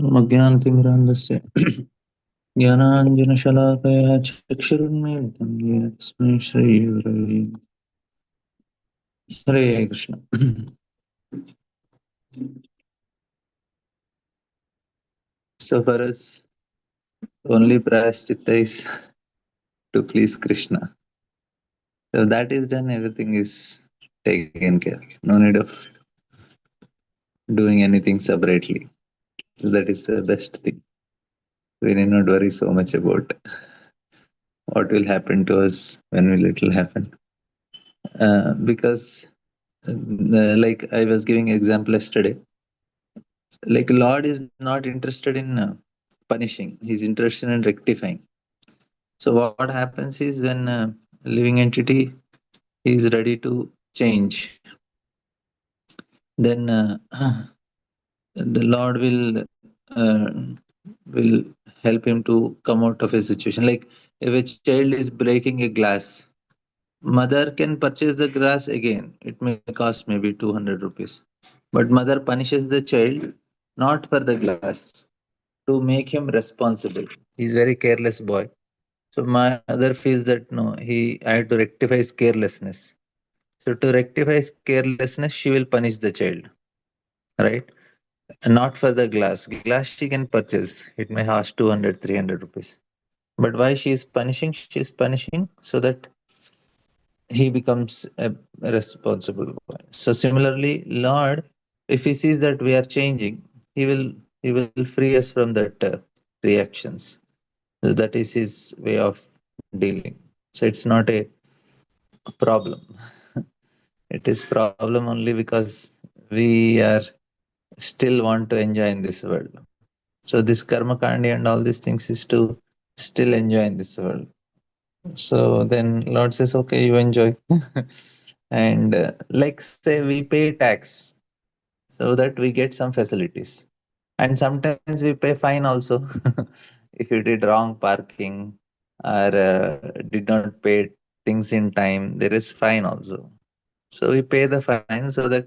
मज्ञानतिमिरान्धस्य ज्ञानाञ्जनशलाकया चक्षुरुन्मीलितं येन तस्मै श्रीगुरवे हरे Krishna. So for us, only prayaschitta is to please Krishna. So that is done, everything is taken care. No need of doing anything separately. So that is the best thing. We need not worry so much about what will happen to us, when will it will happen. Because like I was giving example yesterday, like Lord is not interested in punishing, he's interested in rectifying. So what happens is when living entity is ready to change, then the Lord uh, will help him to come out of a situation. Like if a child is breaking a glass, mother can purchase the glass again. It may cost maybe 200 rupees. But mother punishes the child not for the glass, to make him responsible. He's very careless boy. So my mother feels that no, I have to rectify his carelessness. So to rectify his carelessness, she will punish the child, right? And not for the glass. Glass she can purchase. It may cost 200, 300 rupees. But why she is punishing? She is punishing so that he becomes a responsible boy. So similarly, Lord, if he sees that we are changing, he will free us from that reactions. So that is his way of dealing. So it's not a problem. It is problem only because we are still want to enjoy in this world. So this karma kandi and all these things is to still enjoy in this world. So then Lord says, okay, you enjoy. And like say we pay tax so that we get some facilities. And sometimes we pay fine also. If you did wrong parking or did not pay things in time, there is fine also. So we pay the fine so that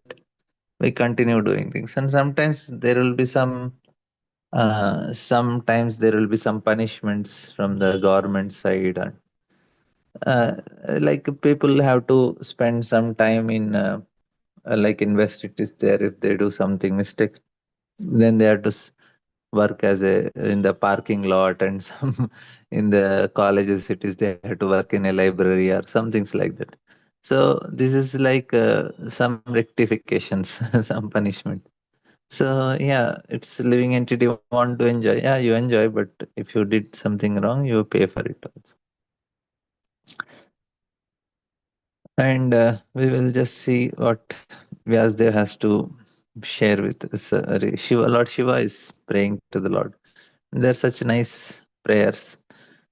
we continue doing things. And sometimes there will be sometimes there will be some punishments from the government side. And uh, like people have to spend some time in like universities there. If they do something mistake, then they have to work as a in the parking lot, and some in the colleges it is they have to work in a library or some things like that. So this is like some rectifications, some punishment. So yeah, it's living entity want to enjoy. Yeah, you enjoy, but if you did something wrong, you pay for it also. And we will just see what Vyasdev has to share with us. Shiva, Lord Shiva is praying to the Lord. They're such nice prayers,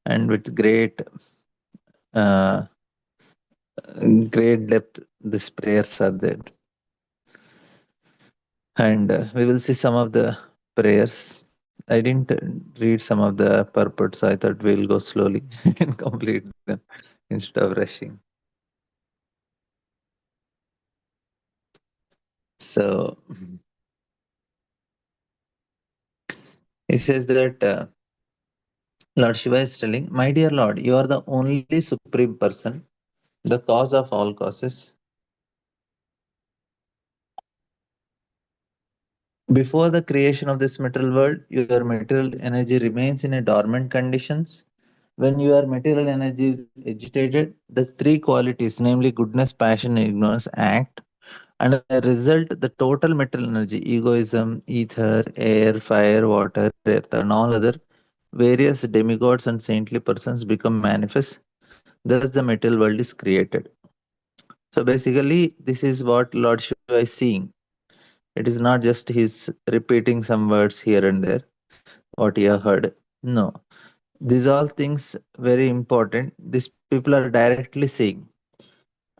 and with uh, great depth, these prayers are there. And we will see some of the prayers. I didn't read some of the purport, so I thought we'll go slowly and complete them instead of rushing. So he says that Lord Shiva is telling, my dear Lord, you are the only supreme person, the cause of all causes. Before the creation of this material world, your material energy remains in a dormant conditions. When your material energy is agitated, the three qualities, namely goodness, passion, and ignorance, act. And as a result, the total material energy, egoism, ether, air, fire, water, earth, and all other various demigods and saintly persons become manifest. Thus, the material world is created. So basically, this is what Lord Shiva is seeing. It is not just he's repeating some words here and there, what you have heard. No, these all things very important. These people are directly seeing.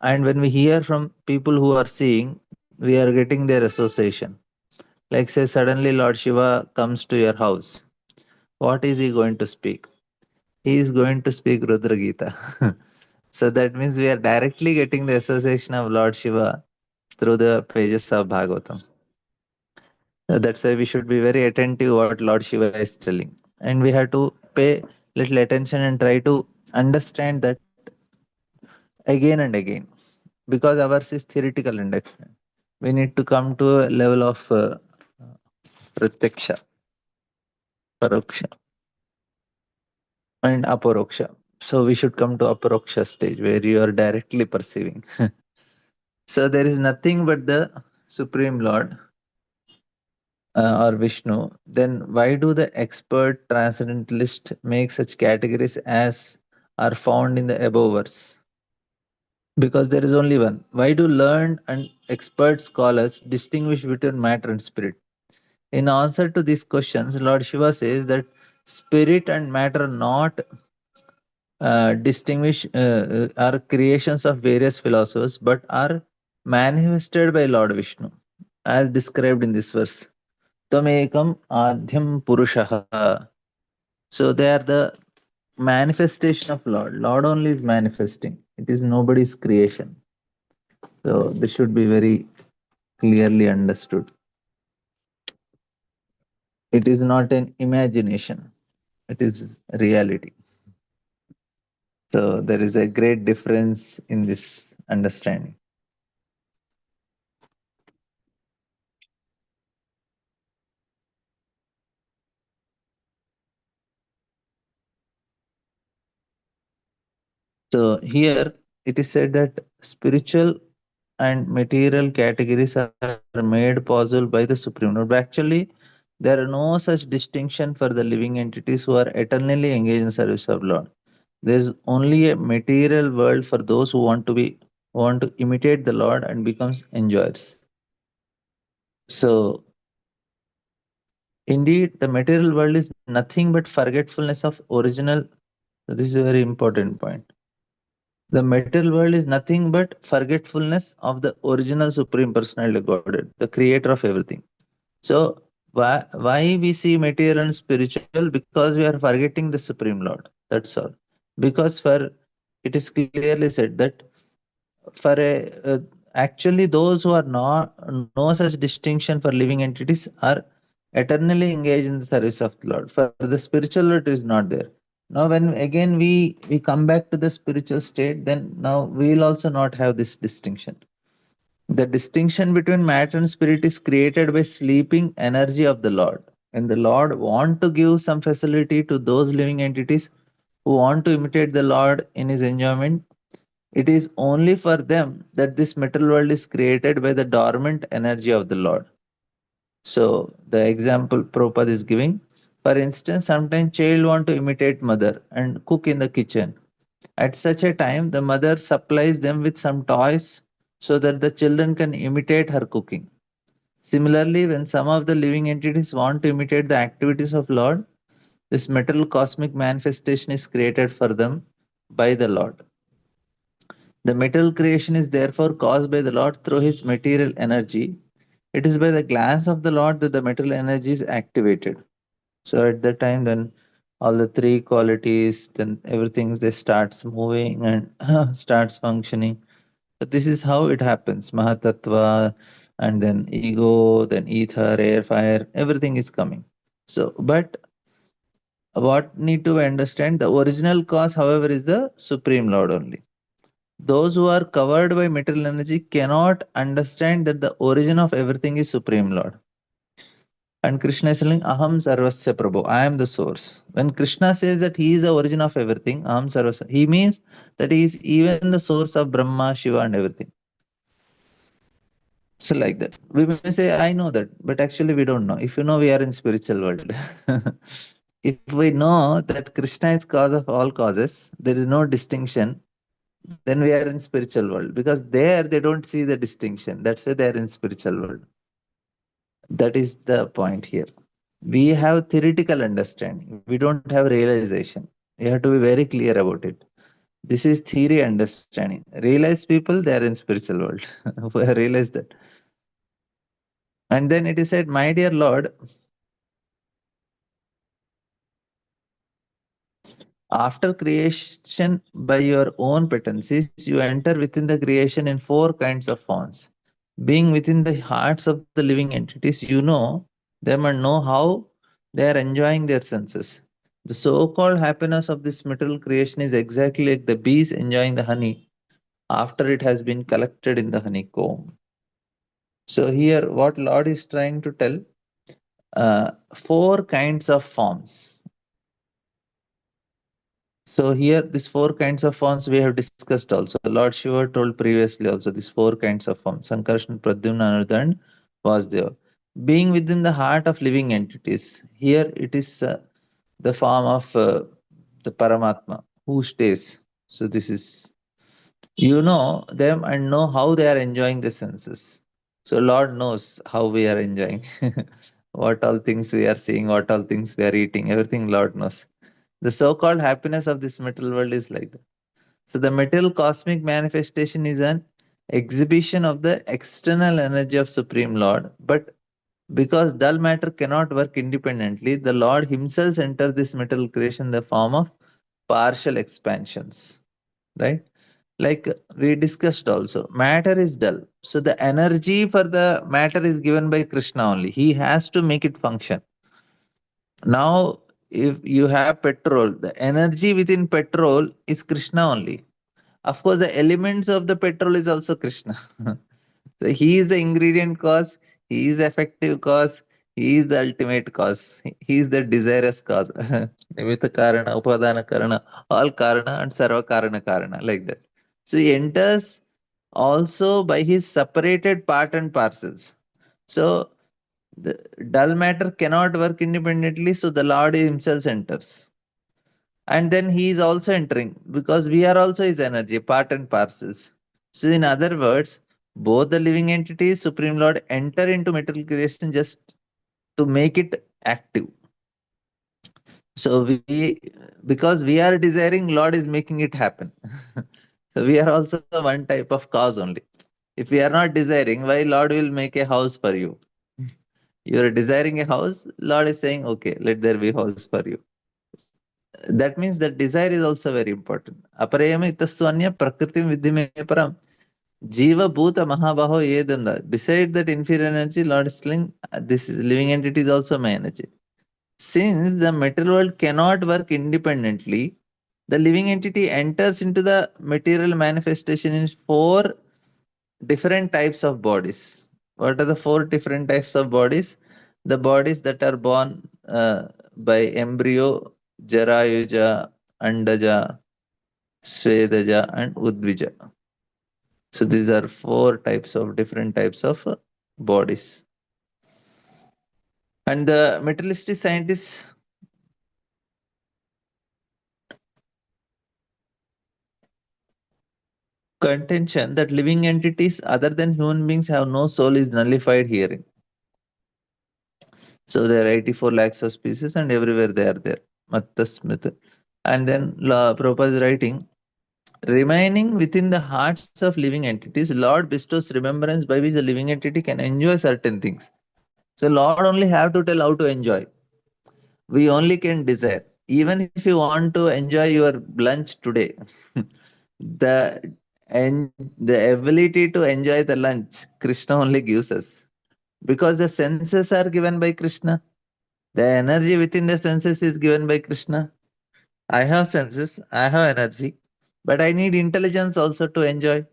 And when we hear from people who are seeing, we are getting their association. Like say suddenly Lord Shiva comes to your house. What is he going to speak? He is going to speak Rudra Gita. So that means we are directly getting the association of Lord Shiva through the pages of Bhagavatam. That's why we should be very attentive what Lord Shiva is telling, and we have to pay little attention and try to understand that again and again, because ours is theoretical induction. We need to come to a level of pratyaksha, paroksha, and aporoksha. So we should come to aporoksha stage where you are directly perceiving. So there is nothing but the Supreme Lord or Vishnu. Then why do the expert transcendentalists make such categories as are found in the above verse? Because there is only one. Why do learned and expert scholars distinguish between matter and spirit? In answer to these questions, Lord Shiva says that spirit and matter are not are creations of various philosophers, but are manifested by Lord Vishnu, as described in this verse. Tamekam adhyam purushaha. So they are the manifestation of Lord. Lord only is manifesting. It is nobody's creation. So this should be very clearly understood. It is not an imagination. It is reality. So there is a great difference in this understanding. So here it is said that spiritual and material categories are made possible by the Supreme Lord. But actually, there are no such distinction for the living entities who are eternally engaged in service of Lord. There is only a material world for those who want to imitate the Lord and becomes enjoyers. So indeed, the material world is nothing but forgetfulness of original. So this is a very important point. The material world is nothing but forgetfulness of the original Supreme Personality of Godhead, the creator of everything. So why we see material and spiritual? Because we are forgetting the Supreme Lord. That's all. Because for it is clearly said that for a actually those who are not no such distinction for living entities are eternally engaged in the service of the Lord. For the spiritual Lord, it is not there. Now, when again we come back to the spiritual state, then now we will also not have this distinction. The distinction between matter and spirit is created by sleeping energy of the Lord. When the Lord want to give some facility to those living entities who want to imitate the Lord in his enjoyment, it is only for them that this material world is created by the dormant energy of the Lord. So the example Prabhupada is giving, for instance, sometimes child want to imitate mother and cook in the kitchen. At such a time, the mother supplies them with some toys so that the children can imitate her cooking. Similarly, when some of the living entities want to imitate the activities of Lord, this material cosmic manifestation is created for them by the Lord. The material creation is therefore caused by the Lord through his material energy. It is by the glance of the Lord that the material energy is activated. So at that time, then all the three qualities, then everything they starts moving and starts functioning. But this is how it happens. Mahatattva, and then ego, then ether, air, fire, everything is coming. So, but what need to understand? The original cause, however, is the Supreme Lord only. Those who are covered by material energy cannot understand that the origin of everything is Supreme Lord. And Krishna is telling, Aham Sarvasya Prabhu, I am the source. When Krishna says that he is the origin of everything, Aham Sarvasya, he means that he is even the source of Brahma, Shiva, and everything. So, like that. We may say, I know that, but actually, we don't know. If you know, we are in spiritual world. If we know that Krishna is cause of all causes, there is no distinction, then we are in spiritual world, because there they don't see the distinction. That's why they are in spiritual world. That is the point here. We have theoretical understanding, we don't have realization. We have to be very clear about it. This is theory understanding. Realized people, they are in spiritual world. We have realized that. And then it is said, my dear Lord, after creation by your own pretenses, you enter within the creation in 4 kinds of forms. Being within the hearts of the living entities, you know They must know how they are enjoying their senses. The so called happiness of this material creation is exactly like the bees enjoying the honey after it has been collected in the honeycomb. So, here, what Lord is trying to tell, four kinds of forms. So, here, these four kinds of forms we have discussed also. Lord Shiva told previously also these four kinds of forms Sankarshan, Pradyumna, Anuruddha, and Vasudeva. Being within the heart of living entities. Here, it is the form of the Paramatma who stays. So, this is, you know them and know how they are enjoying the senses. So, Lord knows how we are enjoying. What all things we are seeing, what all things we are eating, everything Lord knows. The so called happiness of this material world is like that. So, the material cosmic manifestation is an exhibition of the external energy of Supreme Lord, but because dull matter cannot work independently, the Lord Himself enters this material creation in the form of partial expansions. Right? Like we discussed also, matter is dull. So the energy for the matter is given by Krishna only. He has to make it function. Now, if you have petrol, the energy within petrol is Krishna only. Of course, the elements of the petrol is also Krishna. So he is the ingredient cause, he is the effective cause, he is the ultimate cause, he is the desirous cause. Nimitta Karana, Upadana Karana, all Karana and Sarva Karana Karana, like that. So he enters also by his separated part and parcels. So the dull matter cannot work independently, so the Lord himself enters. And then he is also entering because we are also his energy, part and parcels. So, in other words, both the living entities, Supreme Lord, enter into material creation just to make it active. So, because we are desiring, Lord is making it happen. So, we are also one type of cause only. If we are not desiring, why Lord will make a house for you? You are desiring a house, Lord is saying, okay, let there be house for you. That means that desire is also very important. Aparayama itastu anya prakritim vidyame param. Jiva bhuta mahabaho yedanda. Beside that inferior energy, Lord is telling this living entity is also my energy. Since the material world cannot work independently, the living entity enters into the material manifestation in four different types of bodies. What are the four different types of bodies? The bodies that are born by embryo, Jarayuja, Andaja, Svedaja, and Udvija. So these are four types of different types of bodies. And the materialistic scientists contention that living entities other than human beings have no soul is nullified herein. So there are 84 lakhs of species and everywhere they are there. Matta Smith. And then Prabhupada is writing, remaining within the hearts of living entities, Lord bestows remembrance by which the living entity can enjoy certain things. So Lord only have to tell how to enjoy. We only can desire. Even if you want to enjoy your lunch today, the the ability to enjoy the lunch, Krishna only gives us. Because the senses are given by Krishna. The energy within the senses is given by Krishna. I have senses, I have energy, but I need intelligence also to enjoy.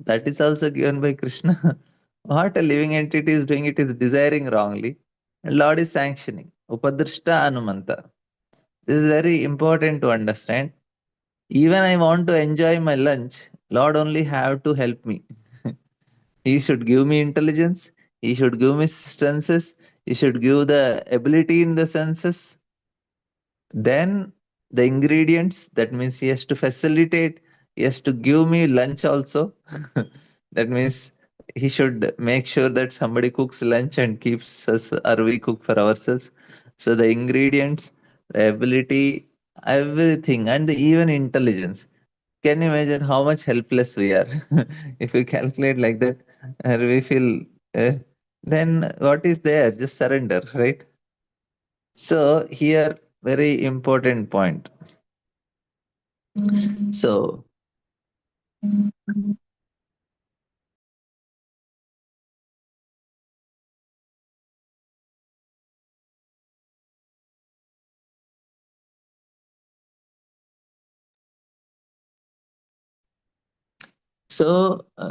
That is also given by Krishna. What a living entity is doing, it is desiring wrongly. And Lord is sanctioning. Upadrishta Anumanta. This is very important to understand. Even I want to enjoy my lunch, Lord only have to help me. He should give me intelligence. He should give me senses. He should give the ability in the senses. Then the ingredients, that means he has to facilitate, he has to give me lunch also. That means he should make sure that somebody cooks lunch and keeps us, or we cook for ourselves. So the ingredients, the ability, everything, and the even intelligence. Can you imagine how much helpless we are? If we calculate like that, we feel, then what is there? Just surrender, right? So here, very important point. So So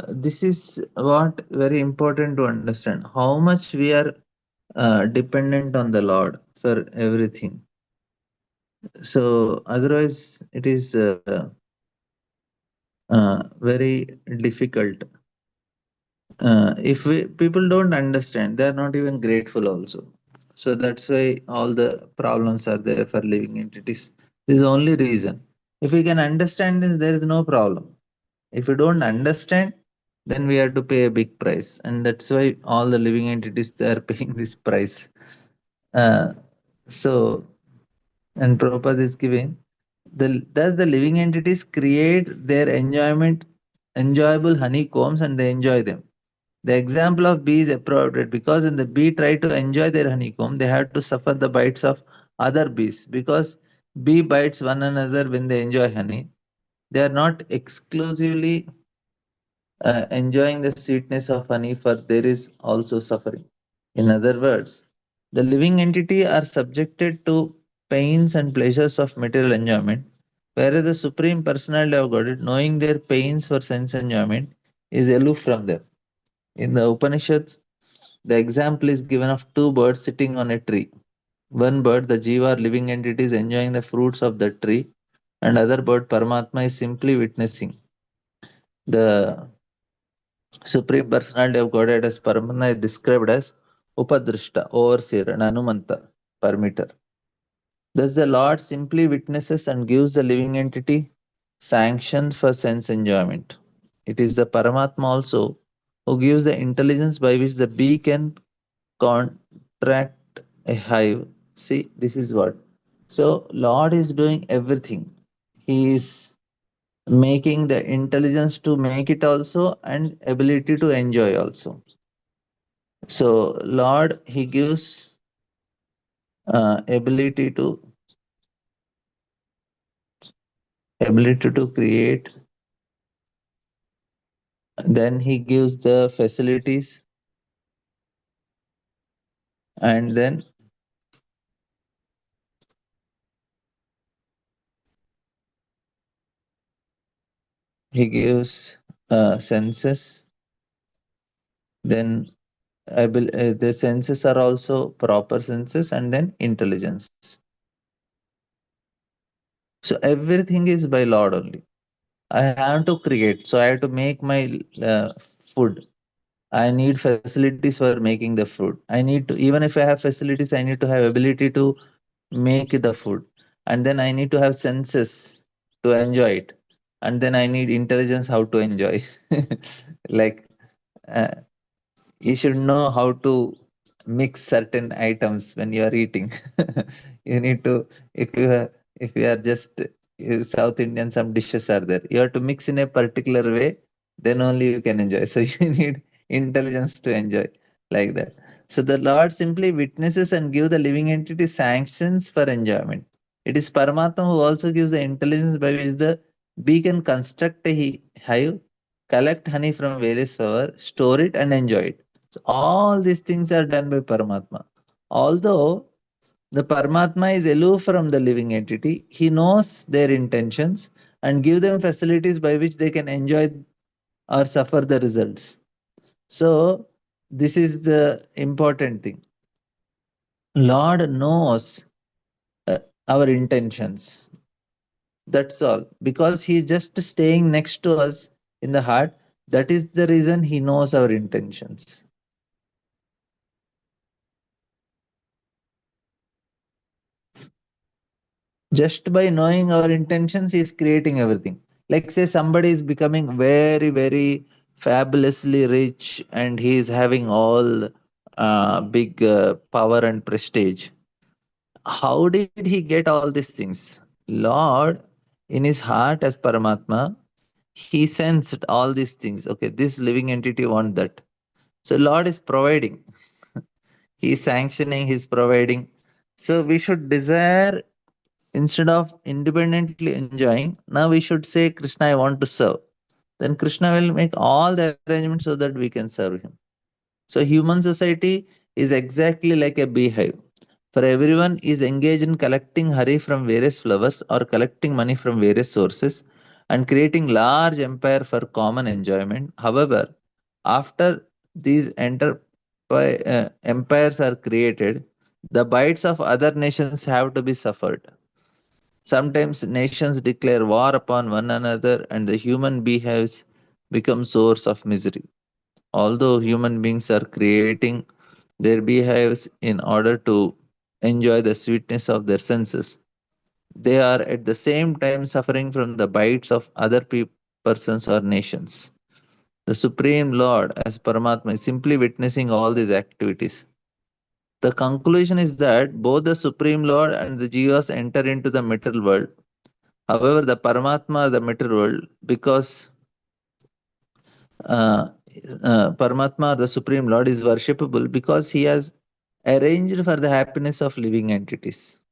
this is what very important to understand how much we are dependent on the Lord for everything. So otherwise, it is very difficult. If people don't understand, they are not even grateful also. So that's why all the problems are there for living entities. This is the only reason. If we can understand this, there is no problem. If we don't understand, then we have to pay a big price, and that's why all the living entities they are paying this price. Uh, so, and Prabhupada is giving thus the living entities create their enjoyable honeycombs, and they enjoy them. The example of bee is appropriate because when the bee try to enjoy their honeycomb, they have to suffer the bites of other bees because bee bites one another when they enjoy honey. They are not exclusively enjoying the sweetness of honey, for there is also suffering. In other words, the living entity are subjected to pains and pleasures of material enjoyment, whereas the Supreme Personality of Godhead, knowing their pains for sense enjoyment, is aloof from them. In the Upanishads, the example is given of two birds sitting on a tree. One bird, the Jiva or living entity, is enjoying the fruits of the tree, and other bird, Paramatma, is simply witnessing. The Supreme Personality of Godhead as Paramatma is described as Upadrishta, overseer, and Anumanta, permitter. Thus, the Lord simply witnesses and gives the living entity sanctions for sense enjoyment. It is the Paramatma also who gives the intelligence by which the bee can contract a hive. See, this is what. So, Lord is doing everything. He is making the intelligence to make it also and ability to enjoy also. So, Lord, He gives ability to create. Then He gives the facilities, and then He gives senses. Then the senses are also proper senses, and then intelligence. So everything is by Lord only. I have to create, so I have to make my food. I need facilities for making the food. I need to, even if I have facilities, I need to have ability to make the food, and then I need to have senses to enjoy it, and then I need intelligence how to enjoy. Like uh, you should know how to mix certain items when you are eating. You need to, if you are just South Indian, some dishes are there, you have to mix in a particular way, then only you can enjoy. So you need intelligence to enjoy, like that. So the Lord simply witnesses and give the living entity sanctions for enjoyment. It is Paramatma who also gives the intelligence by which the bee can construct a hive, collect honey from various flowers, store it, and enjoy it. So all these things are done by Paramatma. Although the Paramatma is aloof from the living entity, he knows their intentions and give them facilities by which they can enjoy or suffer the results. So this is the important thing. Lord knows uh, our intentions. That's all. Because he is just staying next to us in the heart. That is the reason he knows our intentions. Just by knowing our intentions, he is creating everything. Like, say, somebody is becoming very, very fabulously rich and he is having all big power and prestige. How did he get all these things? Lord, in his heart as Paramatma, he sensed all these things. Okay, this living entity want that. So Lord is providing. He is sanctioning, he is providing. So we should desire, instead of independently enjoying, now we should say, Krishna, I want to serve. Then Krishna will make all the arrangements so that we can serve him. So human society is exactly like a beehive. For everyone is engaged in collecting honey from various flowers or collecting money from various sources. and creating large empire for common enjoyment. However, after these empires are created, the bites of other nations have to be suffered. Sometimes nations declare war upon one another and the human behaves become source of misery. Although human beings are creating their behaves in order to enjoy the sweetness of their senses, they are at the same time suffering from the bites of other persons or nations. The Supreme Lord, as Paramatma, is simply witnessing all these activities. The conclusion is that both the Supreme Lord and the Jivas enter into the material world. However, the Paramatma, the material world, because uh, Paramatma, the Supreme Lord, is worshipable because he has arranged for the happiness of living entities.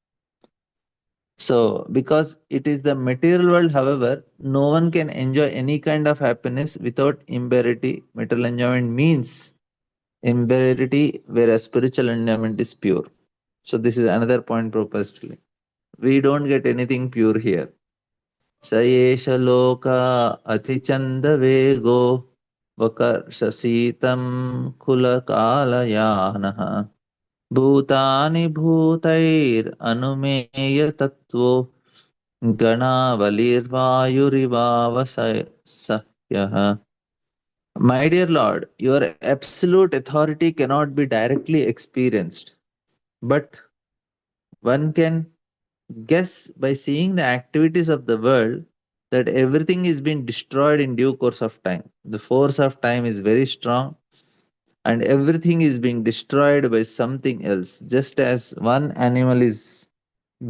So, because it is the material world, however, no one can enjoy any kind of happiness without impurity. Material enjoyment means impurity, whereas spiritual enjoyment is pure. So, this is another point proposed. We don't get anything pure here. Sayesha loka chanda vego vakarshasitam kula kalayanaha bhutani bhutair anumeya tattvo Ganavaliर्वायुरिवावसह्यः. My dear Lord, your absolute authority cannot be directly experienced, but one can guess by seeing the activities of the world that everything is being destroyed in due course of time. The force of time is very strong and everything is being destroyed by something else, just as one animal is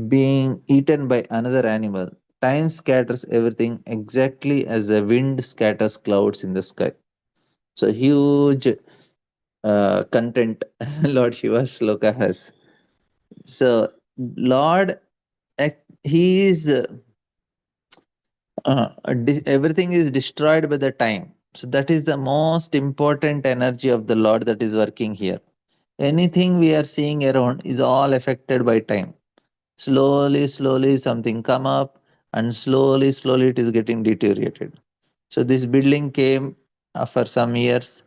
being eaten by another animal. Time scatters everything exactly as the wind scatters clouds in the sky. So huge content Lord Shiva's sloka has. So Lord, he is everything is destroyed by the time. So that is the most important energy of the Lord that is working here. Anything we are seeing around is all affected by time. Slowly something come up and slowly it is getting deteriorated. So this building came for some years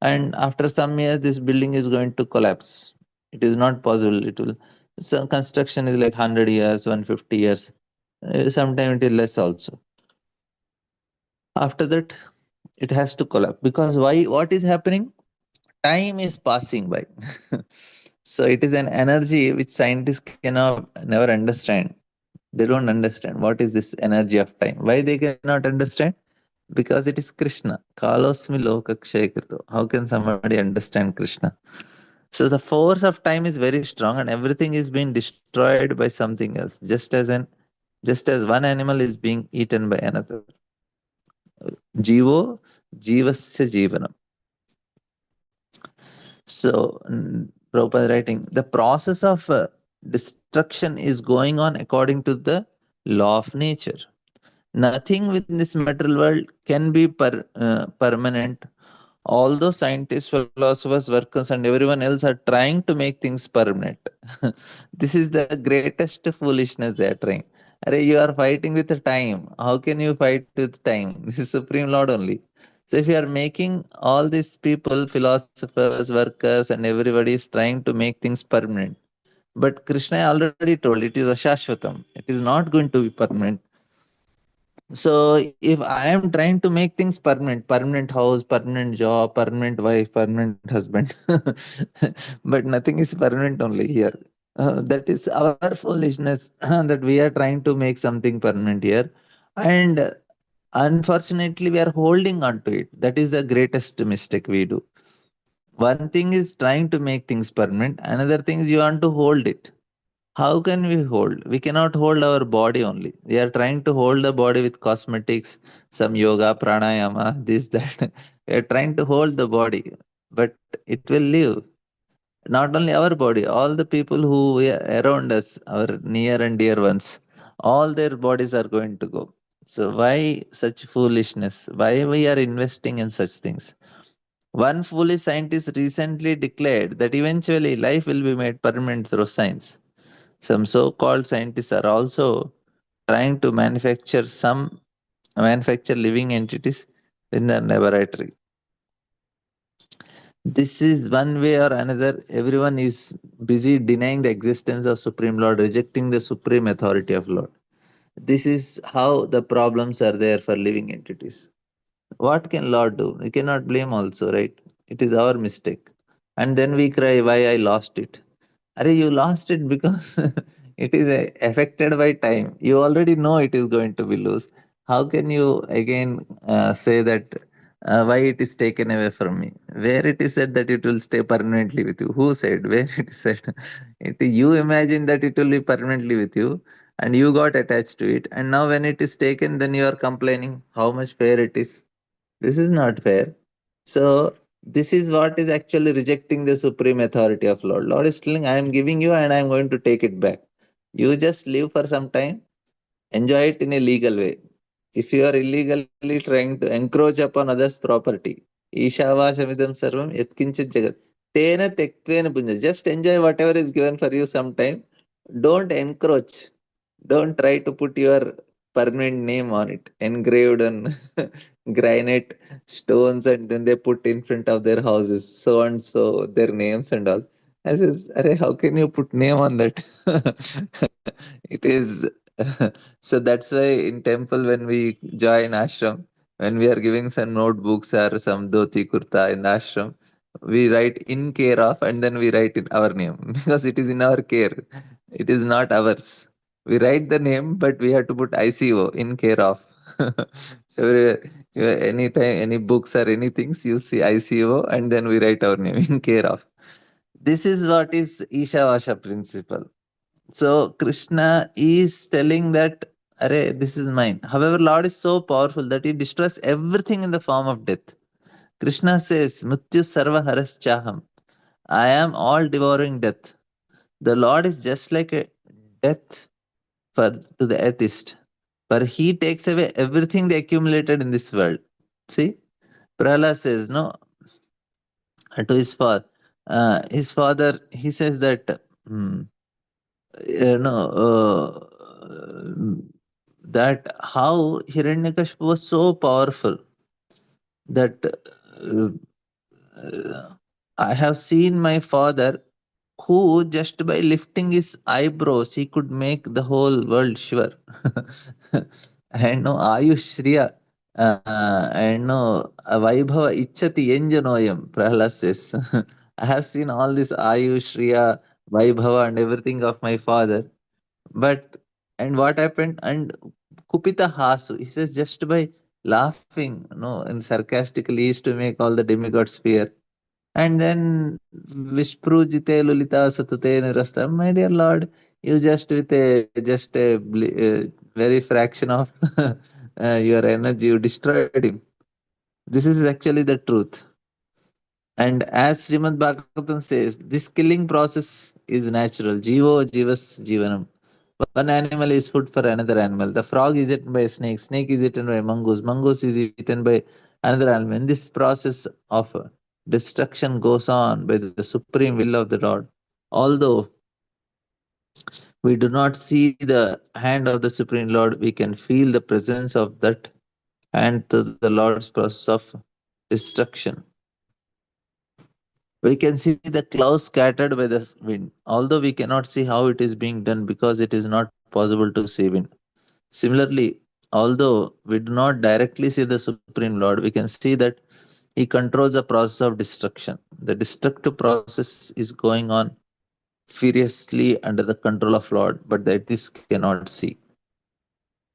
and after some years this building is going to collapse. It is not possible. It will, so construction is like 100 years, 150 years. Sometimes it is less also. After that it has to collapse because why, what is happening? Time is passing by. So it is an energy which scientists cannot never understand. They don't understand what is this energy of time. Why they cannot understand? Because it is Krishna. Kalosmi lokakshayakrito. How can somebody understand Krishna? So the force of time is very strong and everything is being destroyed by something else. Just as one animal is being eaten by another. Jivo jivasya jivanam. So Prabhupada writing, the process of destruction is going on according to the law of nature. Nothing within this material world can be permanent. Although scientists, philosophers, workers, and everyone else are trying to make things permanent. This is the greatest foolishness they are trying. Arey, you are fighting with the time. How can you fight with time? This is Supreme Lord only. So if you are making all these people, philosophers, workers, and everybody is trying to make things permanent. But Krishna already told it is a Shashvatam. It is not going to be permanent. So if I am trying to make things permanent, permanent house, permanent job, permanent wife, permanent husband, but nothing is permanent only here. That is our foolishness that we are trying to make something permanent here. And unfortunately, we are holding on to it. That is the greatest mistake we do. One thing is trying to make things permanent, another thing is you want to hold it. How can we hold? We cannot hold our body only. We are trying to hold the body with cosmetics, some yoga, pranayama, this, that. We are trying to hold the body, but it will live. Not only our body, all the people who are around us, our near and dear ones, all their bodies are going to go. So why such foolishness? Why we are investing in such things? One foolish scientist recently declared that eventually life will be made permanent through science. Some so called scientists are also trying to manufacture some manufacture living entities in the laboratory. This is one way or another, everyone is busy denying the existence of Supreme Lord, rejecting the supreme authority of Lord. This is how the problems are there for living entities. What can Lord do? We cannot blame also, right? It is our mistake. And then we cry, why I lost it. Are you lost it because it is affected by time. You already know it is going to be lost. How can you again say that why it is taken away from me? Where it is said that it will stay permanently with you? Who said? Where it is said? It you imagine that it will be permanently with you, and you got attached to it. And now when it is taken, then you are complaining how much fair it is. This is not fair. So this is what is actually rejecting the supreme authority of Lord. Lord is telling, I am giving you and I am going to take it back. You just live for some time, enjoy it in a legal way. If you are illegally trying to encroach upon others' property, Ishavashamidam Sarvam Yatkinchit Jagat. Tena Tektvena Punja. Just enjoy whatever is given for you sometime. Don't encroach. Don't try to put your permanent name on it, engraved on granite stones, and then they put in front of their houses, so and so, their names and all. I says, Arey, how can you put name on that? It is so that's why in temple when we join ashram, when we are giving some notebooks or some dhoti kurta in the ashram, we write in care of and then we write in our name because it is in our care. It is not ours. We write the name, but we have to put ICO in care of. Everywhere, anytime, any books or anything, you see ICO and then we write our name in care of. This is what is Ishavasha principle. So Krishna is telling that, Array, this is mine. However, Lord is so powerful that he destroys everything in the form of death. Krishna says, Mrityu sarva haras chaham. I am all devouring death. The Lord is just like a death for to the atheist. For he takes away everything they accumulated in this world. See? Prahlad says, no, to his father, he says that, hmm, you know, that how Hiranyakashipu was so powerful that I have seen my father who just by lifting his eyebrows he could make the whole world shiver. And no Ayush Shriya and no Vaibhava Ichchati Enjanoyam Prahlad says. I have seen all this Ayush Shriya, Vaibhava and everything of my father. But and what happened? And Kupita Hasu, he says just by laughing, and sarcastically he used to make all the demigods fear. And then Visprujite Lulita Satute Nirasta, my dear Lord, you just with a very fraction of your energy, you destroyed him. This is actually the truth. And as Srimad Bhagavatam says, this killing process is natural. Jivo Jivas Jivanam. One animal is food for another animal. The frog is eaten by a snake. Snake is eaten by a mongoose. Mongoose is eaten by another animal. And this process of destruction goes on by the supreme will of the Lord. Although we do not see the hand of the Supreme Lord, we can feel the presence of that hand to the Lord's process of destruction. We can see the clouds scattered by the wind, although we cannot see how it is being done because it is not possible to see wind. Similarly, although we do not directly see the Supreme Lord, we can see that He controls the process of destruction. The destructive process is going on furiously under the control of Lord, but the atheist cannot see.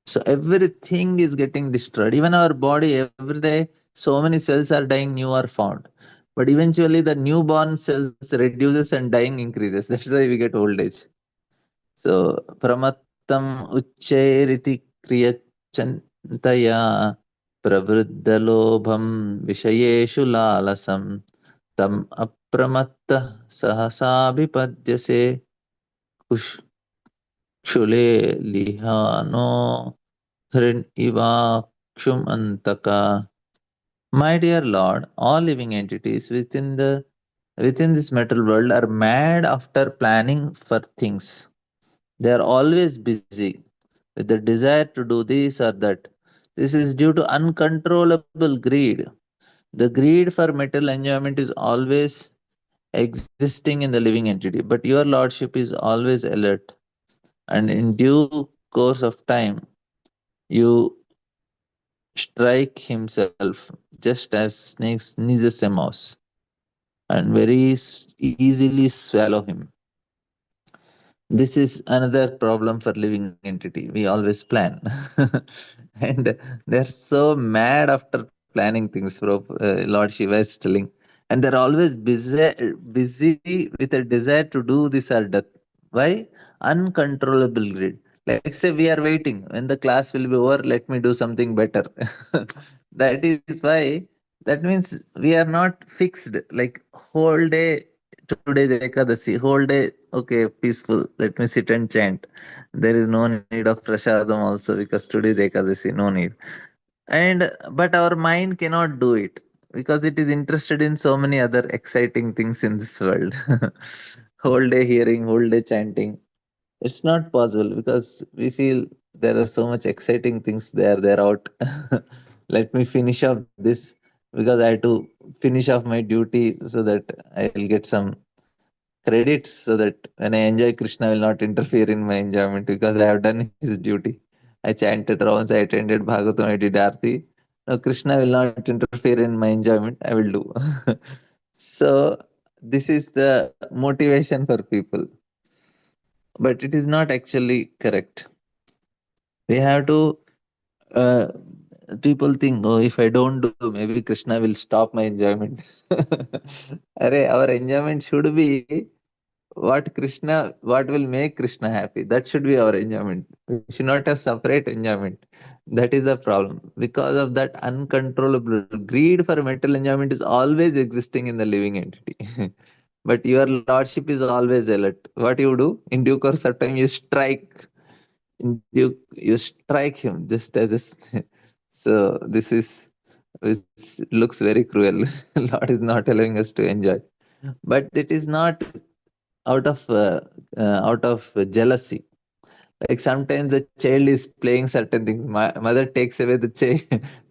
So everything is getting destroyed. Even our body, every day, so many cells are dying, new are found. But eventually, the newborn cells reduces and dying increases. That's why we get old age. So pramattam ucchairiti kriyachantaya pravruddalobham vishayeshu lalasam tam apramatta sahasabhipadyase kushule lihano hrin ivakshum antaka. My dear Lord, all living entities within this metal world are mad after planning for things. They are always busy with the desire to do this or that. This is due to uncontrollable greed. The greed for material enjoyment is always existing in the living entity, but your lordship is always alert, and in due course of time, you strike himself just as snakes sneezes a mouse and very easily swallow him. This is another problem for living entity. We always plan. And they're so mad after planning things, Lord Shiva is telling. And they're always busy with a desire to do this or that. Why? Uncontrollable greed. Like say we are waiting when the class will be over, let me do something better. That is why, that means we are not fixed. Like whole day, today is Ekadasi, whole day, okay, peaceful. Let me sit and chant. There is no need of prasadam also because today is Ekadasi, no need. And but our mind cannot do it because it is interested in so many other exciting things in this world. Whole day hearing, whole day chanting. It's not possible because we feel there are so much exciting things there, they're out. Let me finish off this because I have to finish off my duty so that I'll get some credits so that when I enjoy Krishna will not interfere in my enjoyment because I have done his duty. I chanted rounds, I attended Bhagavatam, I did Aarti. No, Krishna will not interfere in my enjoyment. I will do. So this is the motivation for people, but it is not actually correct. We have to. Uh, People think, oh, if I don't do, maybe Krishna will stop my enjoyment. Array, our enjoyment should be what will make Krishna happy. That should be our enjoyment. We should not have separate enjoyment. That is the problem. Because of that uncontrollable greed for mental enjoyment is always existing in the living entity. But your lordship is always alert. What you do? In due course of time, you strike. You strike him just as a. So this is, which looks very cruel. Lord is not allowing us to enjoy, but it is not out of jealousy. Like sometimes the child is playing certain things. My mother takes away the child,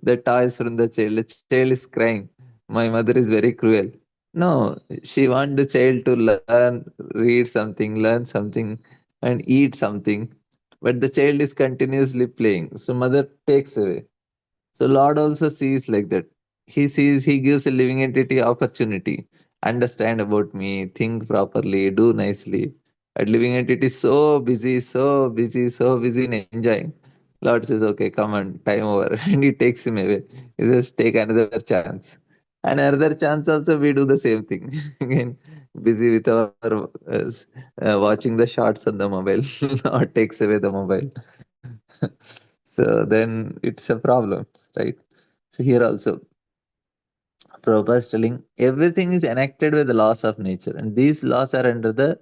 the toys from the child. The child is crying. My mother is very cruel. No, she wants the child to learn, read something, learn something, and eat something. But the child is continuously playing. So mother takes away. So Lord also sees like that. He sees, he gives a living entity opportunity. Understand about me, think properly, do nicely. But living entity is so busy in enjoying. Lord says, okay, come on, time over. And he takes him away. He says, take another chance. And another chance also we do the same thing. Again, busy with our watching the shots on the mobile. Lord takes away the mobile. So then it's a problem, right? So here also, Prabhupada is telling everything is enacted by the laws of nature, and these laws are under the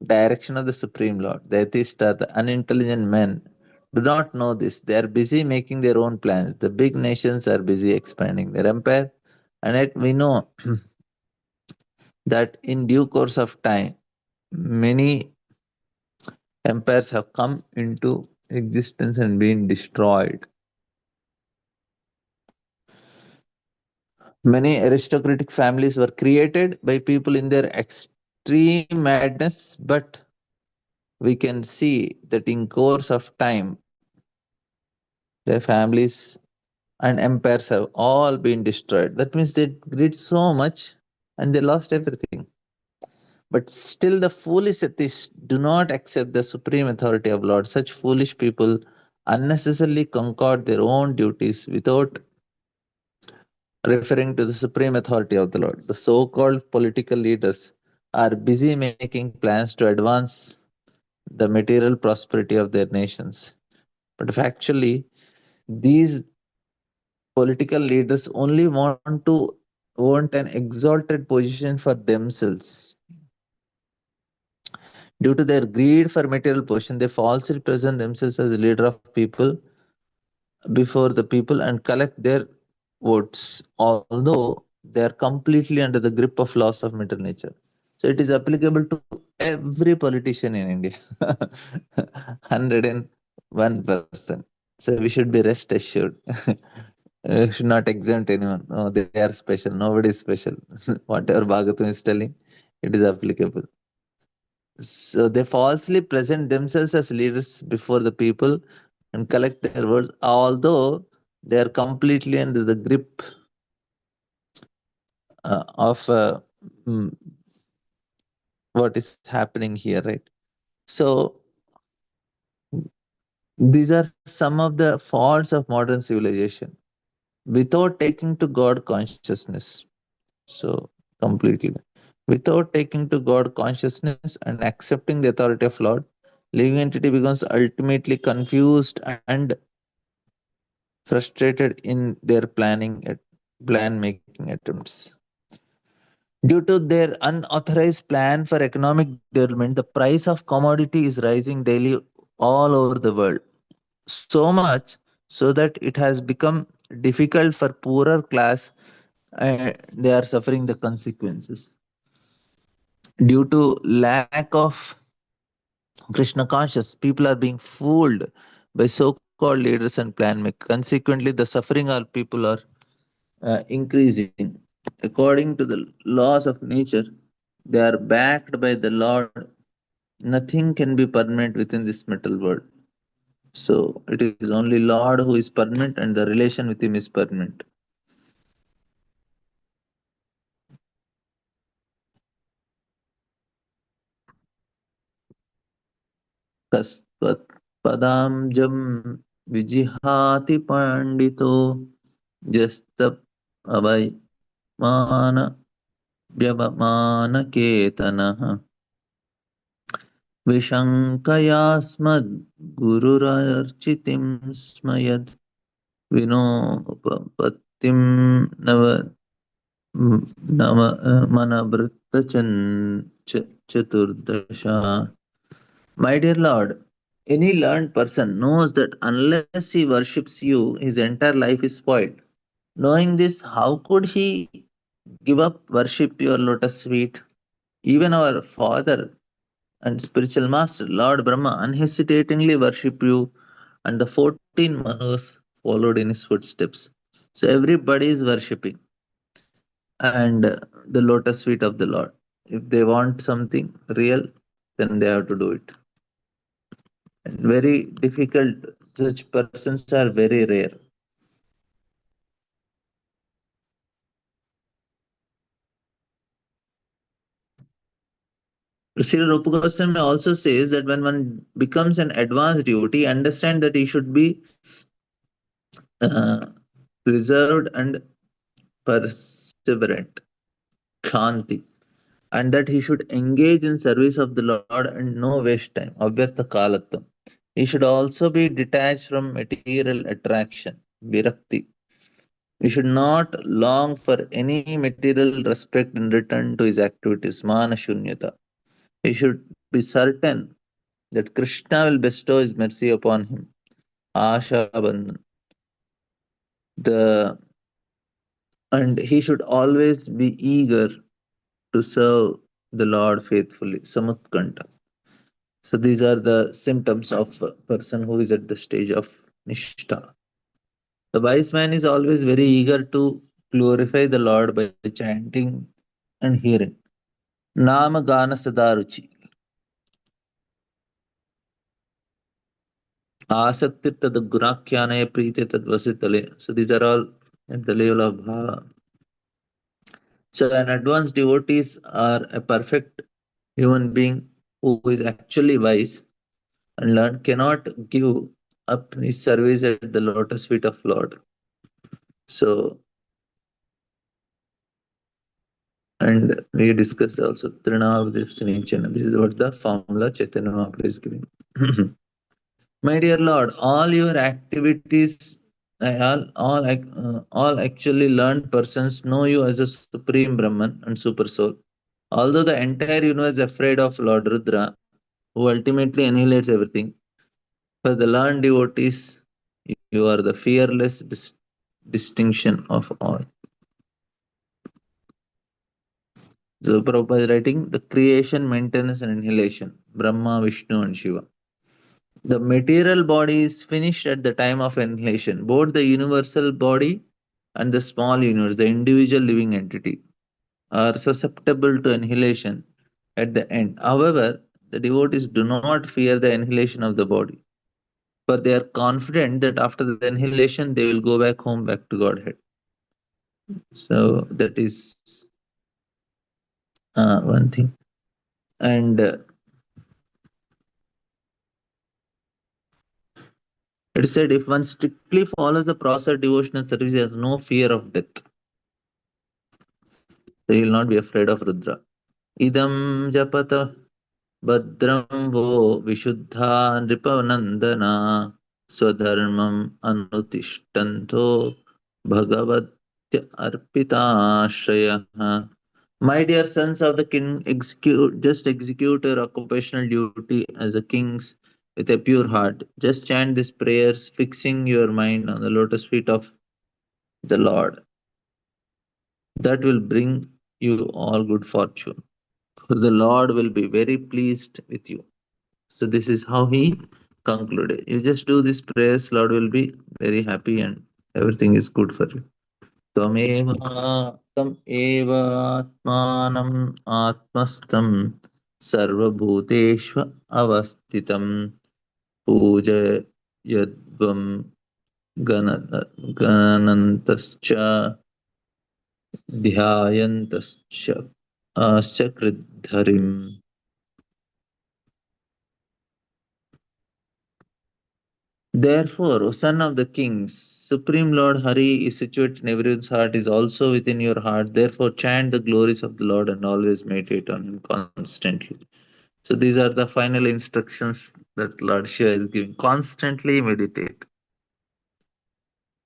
direction of the Supreme Lord. The atheists are the unintelligent men. Do not know this. They are busy making their own plans. The big nations are busy expanding their empire, and yet we know that in due course of time, many empires have come into existence and been destroyed. Many aristocratic families were created by people in their extreme madness, but we can see that in course of time, their families and empires have all been destroyed. That means they did so much and they lost everything. But still, the foolish atheists do not accept the supreme authority of Lord. Such foolish people unnecessarily concord their own duties without referring to the supreme authority of the Lord. The so called political leaders are busy making plans to advance the material prosperity of their nations. But factually, these political leaders only want an exalted position for themselves. Due to their greed for material position, they falsely present themselves as leader of people before the people and collect their votes, although they are completely under the grip of laws of material nature. So it is applicable to every politician in India. 101%. So we should be rest assured. Should not exempt anyone. No, they are special. Nobody is special. Whatever Bhagavatam is telling, it is applicable. So they falsely present themselves as leaders before the people and collect their words, although they are completely under the grip of mm, what is happening here, right? So these are some of the faults of modern civilization without taking to God consciousness. So completely. Without taking to God consciousness and accepting the authority of Lord, living entity becomes ultimately confused and frustrated in their plan making attempts. Due to their unauthorized plan for economic development, the price of commodity is rising daily all over the world. So much so that it has become difficult for poorer class, they are suffering the consequences. Due to lack of Krishna conscious, people are being fooled by so-called leaders and plan make. Consequently, the suffering of people are increasing. According to the laws of nature, they are backed by the Lord. Nothing can be permanent within this metal world. So it is only Lord who is permanent and the relation with him is permanent. Padaam vijihati pandito jastab abhay mana vyavamana ketanaha vishankayasmad gururarchitim smayad vinopattim nava nama manavritta chaturdasha. My dear Lord, any learned person knows that unless he worships you, his entire life is spoiled. Knowing this, how could he give up worship your lotus feet? Even our father and spiritual master, Lord Brahma, unhesitatingly worship you, and the 14 Manus followed in his footsteps. So everybody is worshipping and the lotus feet of the Lord. If they want something real, then they have to do it. And very difficult, such persons are very rare. Sri Rupa Goswami also says that when one becomes an advanced devotee, understand that he should be uh, preserved and perseverant, Khanti, and that he should engage in service of the Lord and no waste time, Avyartha Kalattam. He should also be detached from material attraction, Virakti. He should not long for any material respect in return to his activities, Mana Shunyata. He should be certain that Krishna will bestow his mercy upon him. Asha Bandhan. The and he should always be eager to serve the Lord faithfully. Samutkanta. So these are the symptoms of a person who is at the stage of Nishta. The wise man is always very eager to glorify the Lord by chanting and hearing. Nama Gana Sadaruchi. Asakti tad Gunakyane Preeti tad Vasitale. So these are all at the level of Bhava. So an advanced devotees are a perfect human being who is actually wise and learn cannot give up his service at the lotus feet of Lord. So and we discuss also Trinavadipsinichana. This is what the formula Chaitanya Mahaprabhu is giving. My dear Lord, all your activities, all actually learned persons know you as a supreme Brahman and super soul. Although the entire universe is afraid of Lord Rudra, who ultimately annihilates everything, for the learned devotees, you are the fearless distinction of all. So Prabhupada is writing the creation, maintenance, and annihilation, Brahma, Vishnu, and Shiva. The material body is finished at the time of annihilation. Both the universal body and the small universe, the individual living entity, are susceptible to annihilation at the end. However, the devotees do not fear the annihilation of the body, for they are confident that after the annihilation they will go back home, back to Godhead. So that is one thing. And it is said if one strictly follows the process of devotional service, he has no fear of death. So he will not be afraid of Rudra. Idam japata Bhadram vo Vishuddha Nripanandana Swadharmam Anutishtanto Bhagavatya Arpitashraya. My dear sons of the king, execute your occupational duty as a kings with a pure heart. Just chant these prayers, fixing your mind on the lotus feet of the Lord. That will bring you all good fortune. For the Lord will be very pleased with you. So this is how he concluded. You just do these prayers, Lord will be very happy and everything is good for you. त्वमेव तम एव आत्मानम् आत्मस्थं सर्वभूतेषु अवस्थितं पूजयध्वं गणन्तश्च ध्यायन्तश्च कृद्धरिम्. Therefore, O son of the kings, Supreme Lord Hari is situated in everyone's heart, is also within your heart. Therefore, chant the glories of the Lord and always meditate on him constantly. So these are the final instructions that Lord Shiva is giving. Constantly meditate.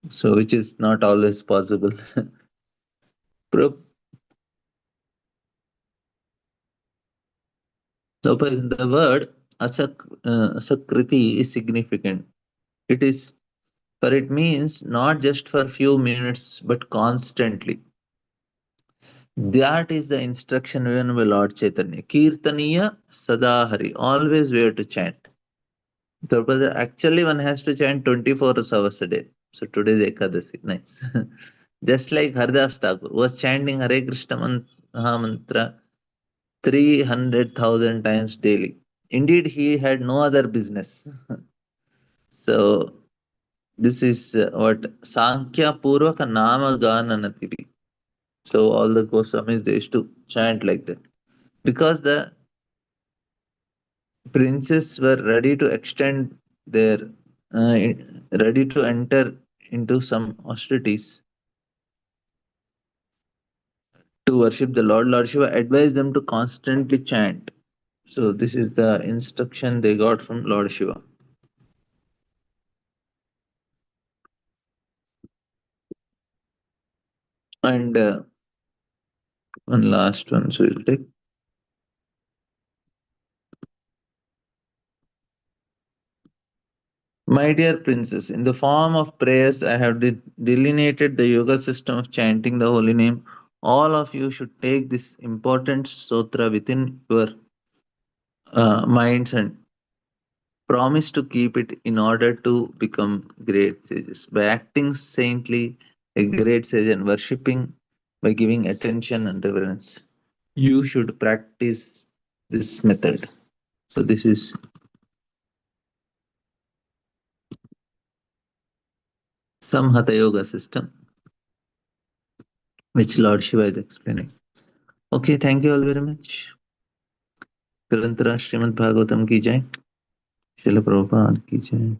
So which is not always possible. Pro- so the word asakriti is significant. It is for it means not just for few minutes but constantly. That is the instruction given by Lord Chaitanya. Kirtaniya Sadahari. Always we have to chant. Prabhupada, actually one has to chant 24 hours a day. So today is Ekadasi. Nice. Just like Haridas Thakur was chanting Hare Krishna Mantra 300,000 times daily. Indeed, he had no other business. So this is what Sankhya Purvaka Nama Gananatiri. So all the Goswamis they used to chant like that because the princes were ready to extend their ready to enter into some austerities to worship the Lord. Lord Shiva advised them to constantly chant. So this is the instruction they got from Lord Shiva. And one last one, so we'll take. My dear princess, in the form of prayers, I have delineated the yoga system of chanting the holy name. All of you should take this important sutra within your minds and promise to keep it in order to become great sages. By acting saintly, a great sage, and worshipping by giving attention and reverence, you should practice this method. So, this is some Hatha Yoga system which Lord Shiva is explaining. Okay, thank you all very much. ग्रंथराज Shrimad Bhagavatam की जय. श्रील प्रभुपाद की जय.